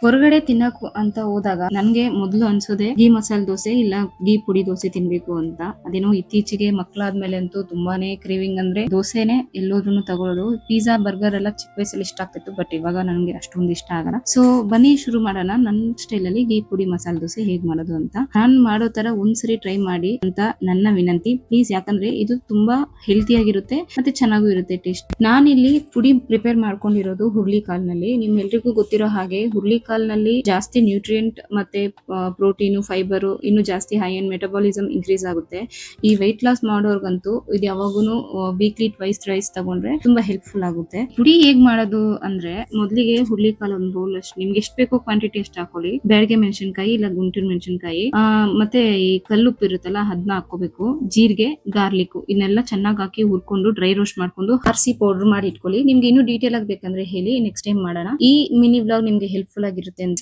ಹೊರಗಡೆ ತಿನ್ನಕ್ ಅಂತ ಹೋದಾಗ ನನ್ಗೆ ಮೊದ್ಲು ಅನ್ಸೋದೆ ಗೀ ಮಸಾಲೆ ದೋಸೆ ಇಲ್ಲ ಗೀ ಪುಡಿ ದೋಸೆ ತಿನ್ಬೇಕು ಅಂತ. ಅದೇನೋ ಇತ್ತೀಚೆಗೆ ಮಕ್ಳಾದ್ಮೇಲೆ ಅಂತೂ ತುಂಬಾನೇ ಕ್ರೇವಿಂಗ್ ಅಂದ್ರೆ ದೋಸೆನೆ ಎಲ್ಲೋದ್ರೂ ತಗೊಳ್ಳೋದು. ಪಿಜ್ಜಾ ಬರ್ಗರ್ ಎಲ್ಲ ಚಿಕ್ಕ ವಯಸ್ಸಲ್ಲಿ ಇಷ್ಟ ಆಗ್ತಿತ್ತು, ಬಟ್ ಇವಾಗ ನನ್ಗೆ ಅಷ್ಟೊಂದು ಇಷ್ಟ ಆಗಲ್ಲ. ಸೊ ಬನ್ನಿ ಶುರು ಮಾಡೋಣ ನನ್ನ ಸ್ಟೈಲ್ ಅಲ್ಲಿ ಗೀ ಪುಡಿ ಮಸಾಲೆ ದೋಸೆ ಹೇಗ್ ಮಾಡೋದು ಅಂತ. ನಾನ್ ಮಾಡೋ ತರ ಒಂದ್ಸರಿ ಟ್ರೈ ಮಾಡಿ ಅಂತ ನನ್ನ ವಿನಂತಿ ಪ್ಲೀಸ್, ಯಾಕಂದ್ರೆ ಇದು ತುಂಬಾ ಹೆಲ್ತಿ ಆಗಿರುತ್ತೆ ಮತ್ತೆ ಚೆನ್ನಾಗೂ ಇರುತ್ತೆ ಟೇಸ್ಟ್. ನಾನಿಲ್ಲಿ ಪುಡಿ ಪ್ರಿಪೇರ್ ಮಾಡ್ಕೊಂಡಿರೋದು ಹುರ್ಲಿ ಕಾಲ್ನಲ್ಲಿ. ನಿಮ್ಗೆಲ್ರಿಗೂ ಗೊತ್ತಿರೋ ಹಾಗೆ ಹುರ್ಲಿ ಕಾಲ್ನಲ್ಲಿ ಜಾಸ್ತಿ ನ್ಯೂಟ್ರಿಯೆಂಟ್ ಮತ್ತೆ ಪ್ರೋಟೀನ್ ಫೈಬರ್ ಇನ್ನು ಜಾಸ್ತಿ ಹೈ ಅಂಡ್ ಮೆಟಬಾಲಿಸಮ್ ಇನ್ಕ್ರೀಸ್ ಆಗುತ್ತೆ. ಈ ವೆಯ್ಟ್ ಲಾಸ್ ಮಾಡೋರ್ಗಂತೂ ಇದು ಯಾವಾಗೂನು ವೀಕ್ಲಿ ಟ್ವೈಸ್ ರೈಸ್ ತಗೊಂಡ್ರೆ ತುಂಬಾ ಹೆಲ್ಪ್ಫುಲ್ ಆಗುತ್ತೆ. ಪುಡಿ ಹೇಗ್ ಮಾಡೋದು ಅಂದ್ರೆ ಮೊದಲಿಗೆ ಹುರ್ಲಿ ಕಾಲ್ ಒಂದು ಬೌಲ್ ಅಷ್ಟು ನಿಮ್ಗೆ ಎಷ್ಟು ಬೇಕೋ ಕ್ವಾಂಟಿಟಿ ಅಷ್ಟು ಹಾಕೊಳ್ಳಿ. ಬ್ಯಾಡಗೆ ಮೆಣಸಿನಕಾಯಿ ಇಲ್ಲ ಗುಂಟೂರು ಮೆಣಸಿನಕಾಯಿ ಮತ್ತೆ ಈ ಕಲ್ಲುಪ್ಪು ಇರುತ್ತಲ್ಲ ಅದನ್ನ ಹಾಕೋಬೇಕು. ಜೀರಿಗೆ ಗಾರ್ಲಿಕ್ ಇನ್ನೆಲ್ಲ ಚೆನ್ನಾಗಿ ಹಾಕಿ ಹುರ್ಕೊಂಡು ಡ್ರೈ ರೋಸ್ಟ್ ಮಾಡ್ಕೊಂಡು ಹರಿಸಿ ಪೌಡರ್ ಮಾಡಿ ಇಟ್ಕೊಳ್ಳಿ. ನಿಮ್ಗೆ ಇನ್ನೂ ಡೀಟೇಲ್ ಆಗಿ ಬೇಕಂದ್ರೆ ಹೇಳಿ, ನೆಕ್ಸ್ಟ್ ಟೈಮ್ ಮಾಡೋಣ. ಈ ಮಿನಿ ವ್ಲಾಗ್ ನಿಮ್ಗೆ ಹೆಲ್ಪ್ಫುಲ್ ಆಗಿರುತ್ತೆ ಅಂತ